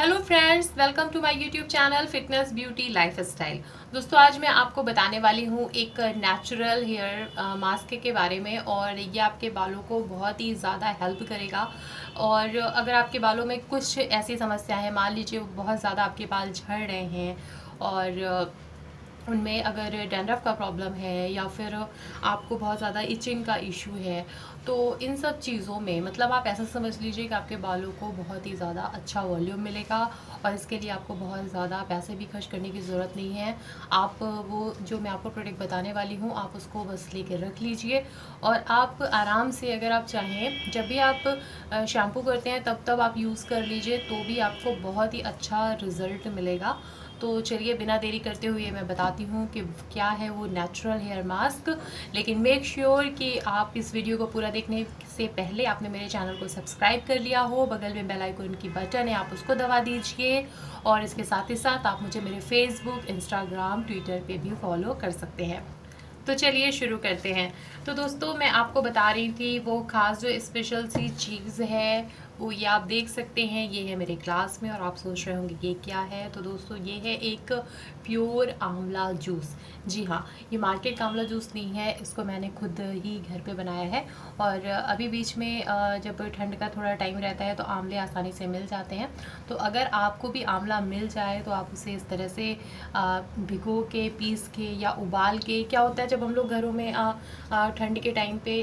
Hello friends, welcome to my YouTube channel fitness beauty lifestyle. दोस्तों, आज मैं आपको बताने वाली हूँ एक नेचुरल हेयर मास्क के बारे में और ये आपके बालों को बहुत ही ज़्यादा हेल्प करेगा। और अगर आपके बालों में कुछ ऐसी समस्या है, मान लीजिए बहुत ज़्यादा आपके बाल झड़ रहे हैं और उनमें अगर डैंड्रफ का प्रॉब्लम है या फिर आपको बहुत ज़्यादा इचिंग का इशू है, तो इन सब चीज़ों में मतलब आप ऐसा समझ लीजिए कि आपके बालों को बहुत ही ज़्यादा अच्छा वॉल्यूम मिलेगा और इसके लिए आपको बहुत ज़्यादा पैसे भी खर्च करने की ज़रूरत नहीं है। आप वो जो मैं आपको प्रोडक्ट बताने वाली हूँ, आप उसको बस लेके रख लीजिए और आप आराम से, अगर आप चाहें, जब भी आप शैम्पू करते हैं तब आप यूज़ कर लीजिए, तो भी आपको बहुत ही अच्छा रिज़ल्ट मिलेगा। तो चलिए, बिना देरी करते हुए मैं बताती हूँ कि क्या है वो नेचुरल हेयर मास्क। लेकिन मेक श्योर कि आप इस वीडियो को पूरा देखने से पहले आपने मेरे चैनल को सब्सक्राइब कर लिया हो। बगल में बेल आइकन की बटन है, आप उसको दबा दीजिए और इसके साथ ही साथ आप मुझे मेरे फेसबुक, इंस्टाग्राम, ट्विटर पे भी फॉलो कर सकते हैं। तो चलिए शुरू करते हैं। तो दोस्तों, मैं आपको बता रही थी वो ख़ास जो स्पेशल सी चीज़ है वो ये आप देख सकते हैं, ये है मेरे ग्लास में और आप सोच रहे होंगे ये क्या है। तो दोस्तों, ये है एक प्योर आंवला जूस। जी हाँ, ये मार्केट का आंवला जूस नहीं है, इसको मैंने खुद ही घर पे बनाया है। और अभी बीच में जब ठंड का थोड़ा टाइम रहता है तो आंवले आसानी से मिल जाते हैं। तो अगर आपको भी आंवला मिल जाए तो आप उसे इस तरह से भिगो के, पीस के या उबाल के, क्या होता है जब हम लोग घरों में ठंड के टाइम पे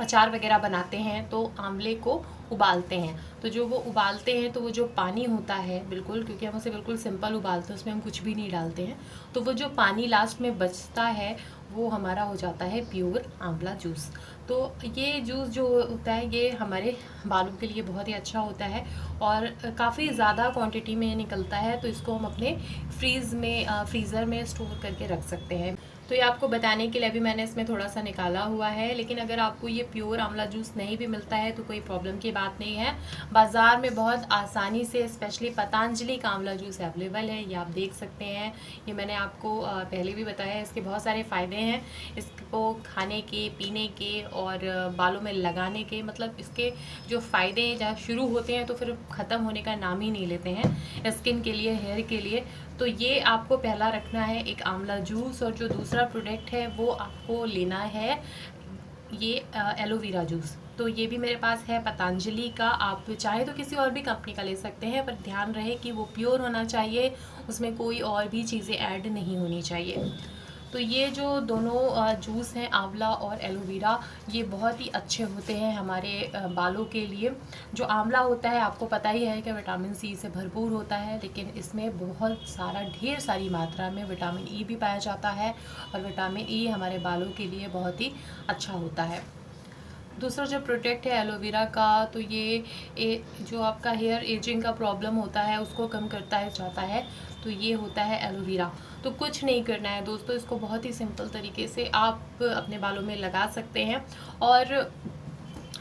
अचार वगैरह बनाते हैं तो आंवले को उबालते हैं। तो जो वो उबालते हैं तो वो जो पानी होता है, बिल्कुल, क्योंकि हम उसे बिल्कुल सिंपल उबालते हैं, उसमें हम कुछ भी नहीं डालते हैं, तो वो जो पानी लास्ट में बचता है वो हमारा हो जाता है प्योर आंवला जूस। तो ये जूस जो होता है ये हमारे बालों के लिए बहुत ही अच्छा होता है और काफ़ी ज़्यादा क्वांटिटी में निकलता है, तो इसको हम अपने फ्रीज़र में स्टोर करके रख सकते हैं। तो ये आपको बताने के लिए अभी मैंने इसमें थोड़ा सा निकाला हुआ है। लेकिन अगर आपको ये प्योर आंवला जूस नहीं भी मिलता है तो कोई प्रॉब्लम की बात नहीं है। बाज़ार में बहुत आसानी से स्पेशली पतंजलि का आंवला जूस अवेलेबल है, ये आप देख सकते हैं। ये मैंने आपको पहले भी बताया है, इसके बहुत सारे फ़ायदे हैं इसको खाने के, पीने के और बालों में लगाने के। मतलब इसके जो फ़ायदे हैं जहाँ शुरू होते हैं तो फिर ख़त्म होने का नाम ही नहीं लेते हैं स्किन के लिए, हेयर के लिए। तो ये आपको पहला रखना है एक आंवला जूस, और जो दूसरा प्रोडक्ट है वो आपको लेना है ये एलोवेरा जूस। तो ये भी मेरे पास है पतंजलि का, आप चाहे तो किसी और भी कंपनी का ले सकते हैं, पर ध्यान रहे कि वो प्योर होना चाहिए, उसमें कोई और भी चीज़ें ऐड नहीं होनी चाहिए। तो ये जो दोनों जूस हैं, आंवला और एलोवेरा, ये बहुत ही अच्छे होते हैं हमारे बालों के लिए। जो आंवला होता है आपको पता ही है कि विटामिन सी से भरपूर होता है, लेकिन इसमें बहुत सारा, ढेर सारी मात्रा में विटामिन ई भी पाया जाता है और विटामिन ई हमारे बालों के लिए बहुत ही अच्छा होता है। दूसरा जो प्रोडक्ट है एलोवेरा का, तो ये जो आपका हेयर एजिंग का प्रॉब्लम होता है उसको कम करता है जाता है। तो ये होता है एलोवेरा। तो कुछ नहीं करना है दोस्तों, इसको बहुत ही सिंपल तरीके से आप अपने बालों में लगा सकते हैं और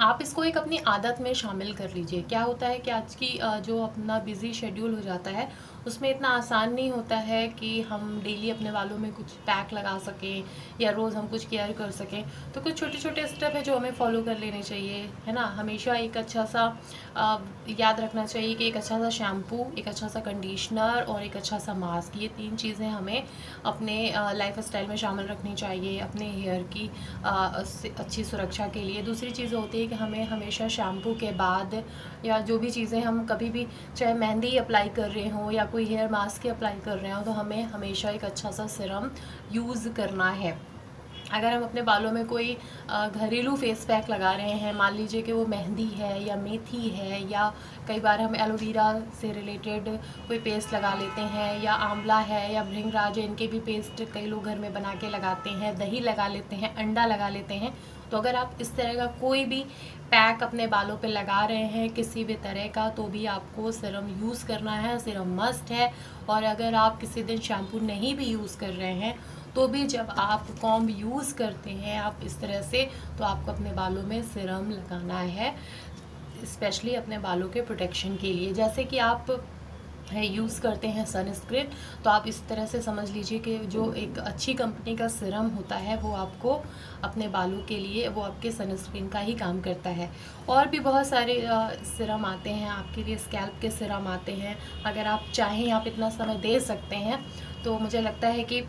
आप इसको एक अपनी आदत में शामिल कर लीजिए। क्या होता है कि आज की जो अपना बिज़ी शेड्यूल हो जाता है उसमें इतना आसान नहीं होता है कि हम डेली अपने बालों में कुछ पैक लगा सकें या रोज़ हम कुछ केयर कर सकें। तो कुछ छोटे छोटे स्टेप है जो हमें फॉलो कर लेने चाहिए, है ना। हमेशा एक अच्छा सा याद रखना चाहिए कि एक अच्छा सा शैम्पू, एक अच्छा सा कंडीशनर और एक अच्छा सा मास्क, ये 3 चीज़ें हमें अपने लाइफ स्टाइल में शामिल रखनी चाहिए अपने हेयर की अच्छी सुरक्षा के लिए। दूसरी चीज़ होती है कि हमें हमेशा शैम्पू के बाद या जो भी चीज़ें हम कभी भी, चाहे मेहंदी अप्लाई कर रहे हों या कोई हेयर मास्क अप्लाई कर रहे हों, तो हमें हमेशा एक अच्छा सा सीरम यूज़ करना है। अगर हम अपने बालों में कोई घरेलू फेस पैक लगा रहे हैं, मान लीजिए कि वो मेहंदी है या मेथी है, या कई बार हम एलोवेरा से रिलेटेड कोई पेस्ट लगा लेते हैं, या आंवला है या भृंगराज है, इनके भी पेस्ट कई लोग घर में बना के लगाते हैं, दही लगा लेते हैं, अंडा लगा लेते हैं। तो अगर आप इस तरह का कोई भी पैक अपने बालों पे लगा रहे हैं किसी भी तरह का, तो भी आपको सीरम यूज़ करना है, सीरम मस्ट है। और अगर आप किसी दिन शैम्पू नहीं भी यूज़ कर रहे हैं तो भी जब आप कॉम्ब यूज़ करते हैं आप इस तरह से, तो आपको अपने बालों में सीरम लगाना है, स्पेशली अपने बालों के प्रोटेक्शन के लिए। जैसे कि आप है यूज़ करते हैं सनस्क्रीन, तो आप इस तरह से समझ लीजिए कि जो एक अच्छी कंपनी का सीरम होता है वो आपको अपने बालों के लिए वो आपके सनस्क्रीन का ही काम करता है। और भी बहुत सारे सीरम आते हैं आपके लिए, स्कैल्प के सीरम आते हैं। अगर आप चाहें आप इतना समय दे सकते हैं, तो मुझे लगता है कि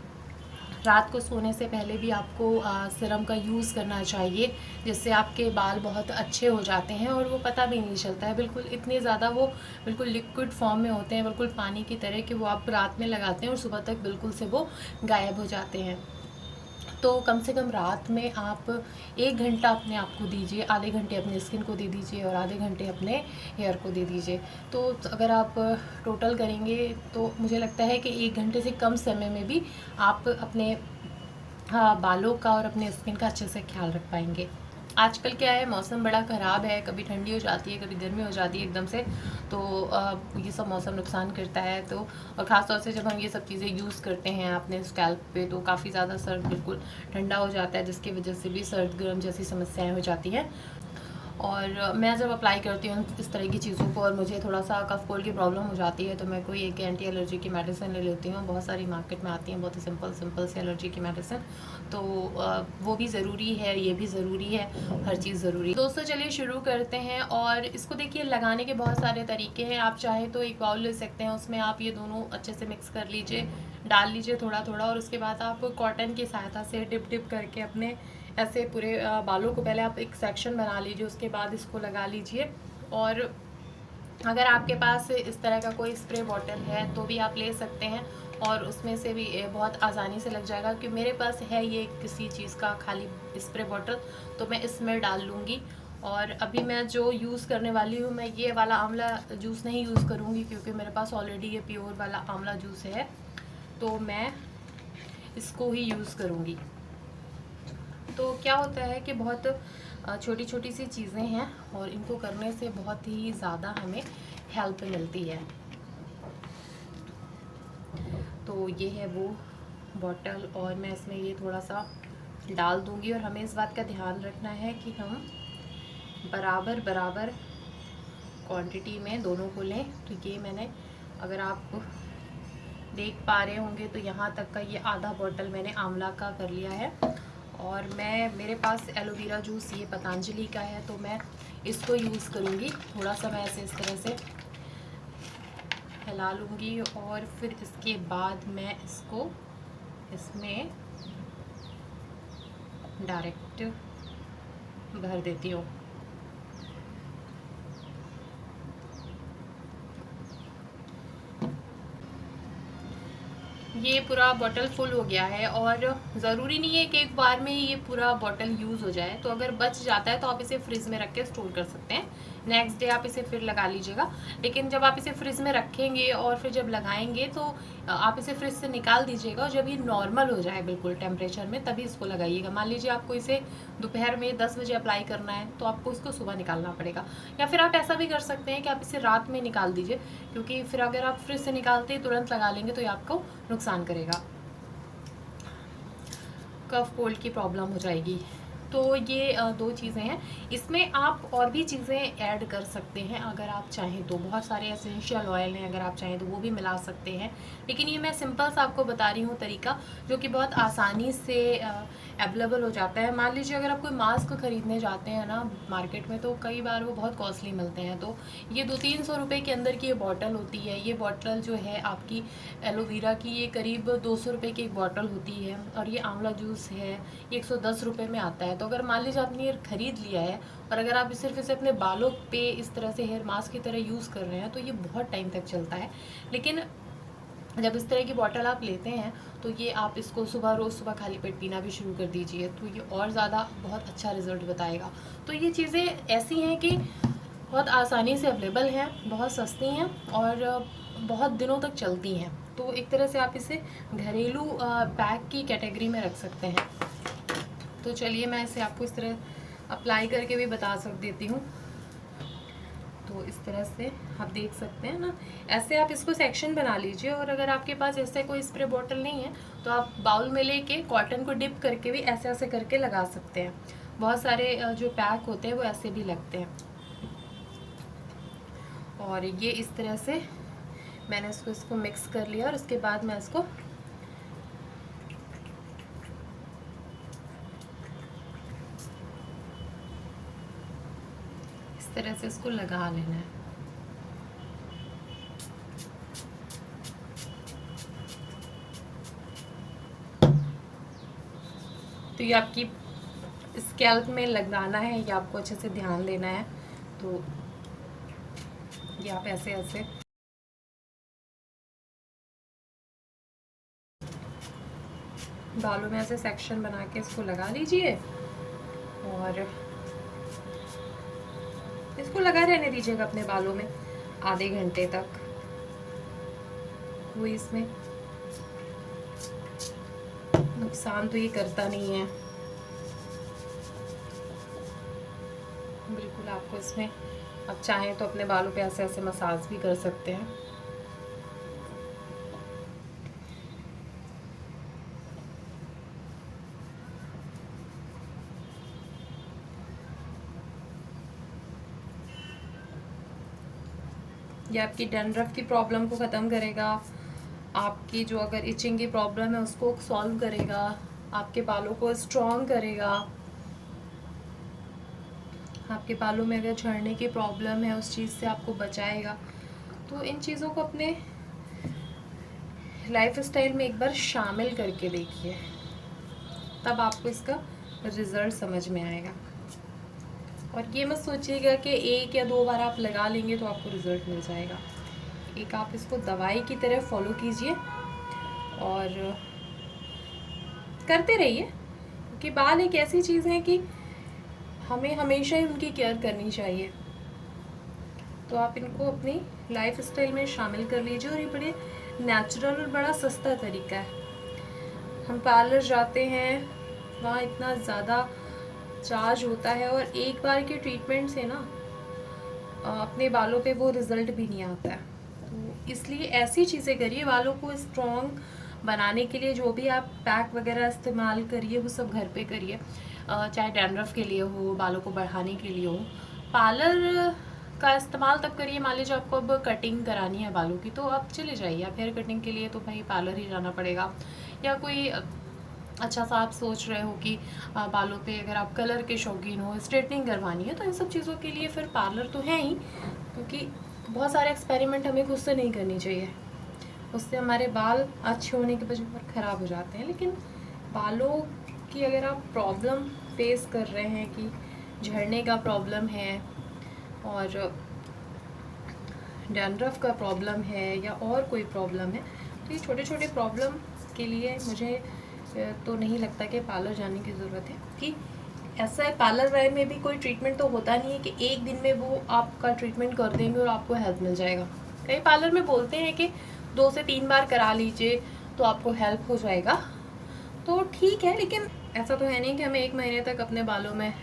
रात को सोने से पहले भी आपको सीरम का यूज़ करना चाहिए, जिससे आपके बाल बहुत अच्छे हो जाते हैं और वो पता भी नहीं चलता है। बिल्कुल इतने ज़्यादा वो बिल्कुल लिक्विड फॉर्म में होते हैं, बिल्कुल पानी की तरह, कि वो आप रात में लगाते हैं और सुबह तक बिल्कुल से वो गायब हो जाते हैं। तो कम से कम रात में आप 1 घंटा अपने आप को दीजिए, आधे घंटे अपने स्किन को दे दीजिए और आधे घंटे अपने हेयर को दे दीजिए। तो अगर आप टोटल करेंगे तो मुझे लगता है कि 1 घंटे से कम समय में भी आप अपने बालों का और अपने स्किन का अच्छे से ख्याल रख पाएंगे। आजकल क्या है, मौसम बड़ा ख़राब है, कभी ठंडी हो जाती है, कभी गर्मी हो जाती है एकदम से, तो ये सब मौसम नुकसान करता है। तो और ख़ास तौर से जब हम ये सब चीज़ें यूज़ करते हैं अपने स्कैल्प पे, तो काफ़ी ज़्यादा सर बिल्कुल ठंडा हो जाता है, जिसकी वजह से भी सर्द गर्म जैसी समस्याएं हो जाती हैं। और मैं जब अप्लाई करती हूँ इस तरह की चीज़ों को और मुझे थोड़ा सा कफ कोल्ड की प्रॉब्लम हो जाती है, तो मैं कोई एक एंटी एलर्जी की मेडिसिन ले लेती हूँ। बहुत सारी मार्केट में आती हैं, बहुत ही सिंपल सी एलर्जी की मेडिसिन, तो वो भी ज़रूरी है, ये भी ज़रूरी है, हर चीज़ ज़रूरी है। दोस्तों चलिए शुरू करते हैं। और इसको देखिए, लगाने के बहुत सारे तरीके हैं। आप चाहे तो एक बाउल ले सकते हैं, उसमें आप ये दोनों अच्छे से मिक्स कर लीजिए, डाल लीजिए थोड़ा थोड़ा, और उसके बाद आप कॉटन की सहायता से डिप डिप करके अपने ऐसे पूरे बालों को पहले आप एक सेक्शन बना लीजिए, उसके बाद इसको लगा लीजिए। और अगर आपके पास इस तरह का कोई स्प्रे बॉटल है तो भी आप ले सकते हैं, और उसमें से भी बहुत आसानी से लग जाएगा। कि मेरे पास है ये किसी चीज़ का खाली स्प्रे बॉटल, तो मैं इसमें डाल लूँगी। और अभी मैं जो यूज़ करने वाली हूँ, मैं ये वाला आंवला जूस नहीं यूज़ करूँगी, क्योंकि मेरे पास ऑलरेडी ये प्योर वाला आंवला जूस है, तो मैं इसको ही यूज़ करूँगी। तो क्या होता है कि बहुत छोटी छोटी सी चीज़ें हैं और इनको करने से बहुत ही ज़्यादा हमें हेल्प मिलती है। तो ये है वो बॉटल, और मैं इसमें ये थोड़ा सा डाल दूंगी। और हमें इस बात का ध्यान रखना है कि हम बराबर बराबर क्वांटिटी में दोनों को लें। तो ये मैंने, अगर आप देख पा रहे होंगे, तो यहाँ तक का ये आधा बॉटल मैंने आंवला का कर लिया है। और मेरे पास एलोवेरा जूस ये पतंजलि का है, तो मैं इसको यूज़ करूँगी। थोड़ा सा मैं ऐसे इस तरह से हिला लूँगी, और फिर इसके बाद मैं इसको इसमें डायरेक्ट भर देती हूँ। ये पूरा बॉटल फुल हो गया है, और ज़रूरी नहीं है कि एक बार में ही ये पूरा बॉटल यूज़ हो जाए। तो अगर बच जाता है तो आप इसे फ्रिज में रख के स्टोर कर सकते हैं, नेक्स्ट डे आप इसे फिर लगा लीजिएगा। लेकिन जब आप इसे फ्रिज में रखेंगे और फिर जब लगाएंगे, तो आप इसे फ्रिज से निकाल दीजिएगा, और जब ये नॉर्मल हो जाए बिल्कुल टेम्परेचर में, तभी इसको लगाइएगा। मान लीजिए आपको इसे दोपहर में 10 बजे अप्लाई करना है, तो आपको इसको सुबह निकालना पड़ेगा। या फिर आप ऐसा भी कर सकते हैं कि आप इसे रात में निकाल दीजिए, क्योंकि फिर अगर आप फ्रिज से निकालते ही तुरंत लगा लेंगे तो ये आपको नुकसान करेगा, कफ कोल्ड की प्रॉब्लम हो जाएगी। तो ये दो चीज़ें हैं। इसमें आप और भी चीज़ें ऐड कर सकते हैं अगर आप चाहें तो। बहुत सारे एसेंशियल ऑयल हैं, अगर आप चाहें तो वो भी मिला सकते हैं। लेकिन ये मैं सिंपल सा आपको बता रही हूँ तरीका, जो कि बहुत आसानी से अवेलेबल हो जाता है। मान लीजिए अगर आप कोई मास्क खरीदने जाते हैं ना मार्केट में, तो कई बार वो बहुत कॉस्टली मिलते हैं। तो ये 200-300 रुपये के अंदर की ये बॉटल होती है। ये बॉटल जो है आपकी एलोवेरा की, ये करीब 200 रुपये की एक बॉटल होती है। और ये आंवला जूस है, ये 110 रुपये में आता है। तो अगर मान लीजिए आपने ये खरीद लिया है, और अगर आप सिर्फ इसे अपने बालों पे इस तरह से हेयर मास्क की तरह यूज़ कर रहे हैं, तो ये बहुत टाइम तक चलता है। लेकिन जब इस तरह की बॉटल आप लेते हैं, तो ये आप इसको रोज़ सुबह खाली पेट पीना भी शुरू कर दीजिए, तो ये और ज़्यादा बहुत अच्छा रिजल्ट बताएगा। तो ये चीज़ें ऐसी हैं कि बहुत आसानी से अवेलेबल हैं, बहुत सस्ती हैं, और बहुत दिनों तक चलती हैं। तो एक तरह से आप इसे घरेलू पैक की कैटेगरी में रख सकते हैं। तो चलिए मैं इसे आपको इस तरह अप्लाई करके भी बता देती हूँ। तो इस तरह से आप देख सकते हैं ना, ऐसे आप इसको सेक्शन बना लीजिए। और अगर आपके पास ऐसे कोई स्प्रे बॉटल नहीं है, तो आप बाउल में लेके कॉटन को डिप करके भी ऐसे ऐसे करके लगा सकते हैं। बहुत सारे जो पैक होते हैं वो ऐसे भी लगते हैं। और ये इस तरह से मैंने इसको मिक्स कर लिया और उसके बाद मैं इसको इस तरह से इसको लगा लेना है। तो ये आपकी स्कैल्प में लगाना है, ये आपको अच्छे से ध्यान देना है। तो ये आप ऐसे ऐसे बालों में ऐसे सेक्शन बना के इसको लगा लीजिए और इसको लगा रहने दीजिएगा अपने बालों में आधे घंटे तक। कोई इसमें नुकसान तो ये करता नहीं है बिल्कुल। आपको इसमें आप चाहें तो अपने बालों पे ऐसे ऐसे मसाज भी कर सकते हैं। ये आपकी डैंड्रफ की प्रॉब्लम को ख़त्म करेगा, आपकी जो अगर इचिंग की प्रॉब्लम है उसको सॉल्व करेगा, आपके बालों को स्ट्रॉन्ग करेगा, आपके बालों में अगर झड़ने की प्रॉब्लम है उस चीज़ से आपको बचाएगा। तो इन चीज़ों को अपने लाइफ स्टाइल में एक बार शामिल करके देखिए, तब आपको इसका रिज़ल्ट समझ में आएगा। और ये मत सोचिएगा कि 1 या 2 बार आप लगा लेंगे तो आपको रिज़ल्ट मिल जाएगा। एक आप इसको दवाई की तरह फॉलो कीजिए और करते रहिए, क्योंकि बाल एक ऐसी चीज़ है कि हमें हमेशा ही उनकी केयर करनी चाहिए। तो आप इनको अपनी लाइफ स्टाइल में शामिल कर लीजिए। और ये बड़े नेचुरल और बड़ा सस्ता तरीका है। हम पार्लर जाते हैं, वहाँ इतना ज़्यादा चार्ज होता है और एक बार के ट्रीटमेंट से ना अपने बालों पे वो रिज़ल्ट भी नहीं आता है। तो इसलिए ऐसी चीज़ें करिए, बालों को स्ट्रॉन्ग बनाने के लिए जो भी आप पैक वगैरह इस्तेमाल करिए वो सब घर पे करिए, चाहे डैंड्रफ के लिए हो, बालों को बढ़ाने के लिए हो। पार्लर का इस्तेमाल तब करिए, मान लीजिए आपको अब कटिंग करानी है बालों की, तो आप चले जाइए। आप हेयर कटिंग के लिए तो भाई पार्लर ही जाना पड़ेगा, या कोई अच्छा सा आप सोच रहे हो कि बालों पे अगर आप कलर के शौकीन हो, स्ट्रेटनिंग करवानी है, तो इन सब चीज़ों के लिए फिर पार्लर तो है ही। क्योंकि बहुत सारे एक्सपेरिमेंट हमें खुद से नहीं करनी चाहिए, उससे हमारे बाल अच्छे होने के बजाय पर ख़राब हो जाते हैं। लेकिन बालों की अगर आप प्रॉब्लम फेस कर रहे हैं कि झड़ने का प्रॉब्लम है और डैंड्रफ का प्रॉब्लम है या और कोई प्रॉब्लम है, तो ये छोटे छोटे प्रॉब्लम के लिए मुझे तो नहीं लगता कि पार्लर जाने की ज़रूरत है। कि ऐसा है, पार्लर वाले में भी कोई ट्रीटमेंट तो होता नहीं है कि एक दिन में वो आपका ट्रीटमेंट कर देंगे और आपको हेल्प मिल जाएगा। कई पार्लर में बोलते हैं कि 2 से 3 बार करा लीजिए तो आपको हेल्प हो जाएगा, तो ठीक है। लेकिन ऐसा तो है नहीं कि हमें 1 महीने तक अपने बालों में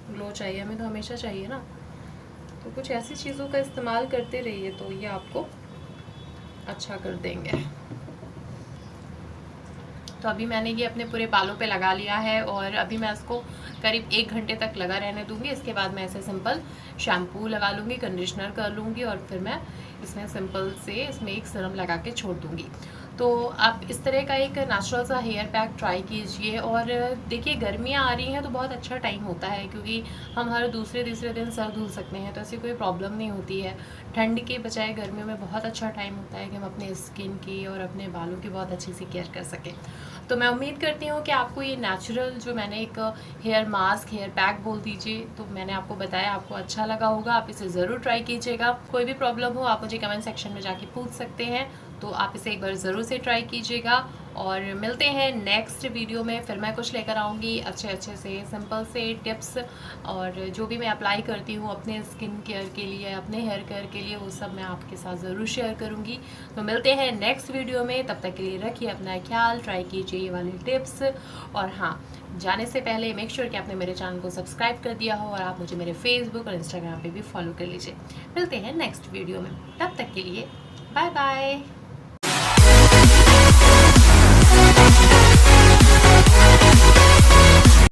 ग्लो चाहिए, हमें तो हमेशा चाहिए ना। तो कुछ ऐसी चीज़ों का इस्तेमाल करते रहिए तो ये आपको अच्छा कर देंगे। तो अभी मैंने ये अपने पूरे बालों पे लगा लिया है और अभी मैं इसको करीब 1 घंटे तक लगा रहने दूंगी। इसके बाद मैं ऐसे सिंपल शैम्पू लगा लूँगी, कंडीशनर कर लूँगी और फिर मैं इसमें सिंपल से इसमें एक सीरम लगा के छोड़ दूँगी। तो आप इस तरह का एक नेचुरल सा हेयर पैक ट्राई कीजिए। और देखिए, गर्मियाँ आ रही हैं तो बहुत अच्छा टाइम होता है, क्योंकि हम हर दूसरे तीसरे दिन सर धुल सकते हैं, तो ऐसी कोई प्रॉब्लम नहीं होती है। ठंड के बजाय गर्मियों में बहुत अच्छा टाइम होता है कि हम अपने स्किन की और अपने बालों की बहुत अच्छी सी केयर कर सकें। तो मैं उम्मीद करती हूँ कि आपको ये नेचुरल जो मैंने एक हेयर मास्क, हेयर पैक बोल दीजिए, तो मैंने आपको बताया, आपको अच्छा लगा होगा। आप इसे ज़रूर ट्राई कीजिएगा। कोई भी प्रॉब्लम हो आप मुझे कमेंट सेक्शन में जाके पूछ सकते हैं, तो आप इसे एक बार ज़रूर से ट्राई कीजिएगा। और मिलते हैं नेक्स्ट वीडियो में, फिर मैं कुछ लेकर आऊँगी अच्छे से सिंपल से टिप्स, और जो भी मैं अप्लाई करती हूँ अपने स्किन केयर के लिए, अपने हेयर केयर के लिए, वो सब मैं आपके साथ ज़रूर शेयर करूँगी। तो मिलते हैं नेक्स्ट वीडियो में, तब तक के लिए रखिए अपना ख्याल, ट्राई कीजिए ये वाली टिप्स। और हाँ, जाने से पहले मेक श्योर कि आपने मेरे चैनल को सब्सक्राइब कर दिया हो और आप मुझे मेरे फेसबुक और इंस्टाग्राम पे भी फॉलो कर लीजिए। मिलते हैं नेक्स्ट वीडियो में, तब तक के लिए बाय बाय।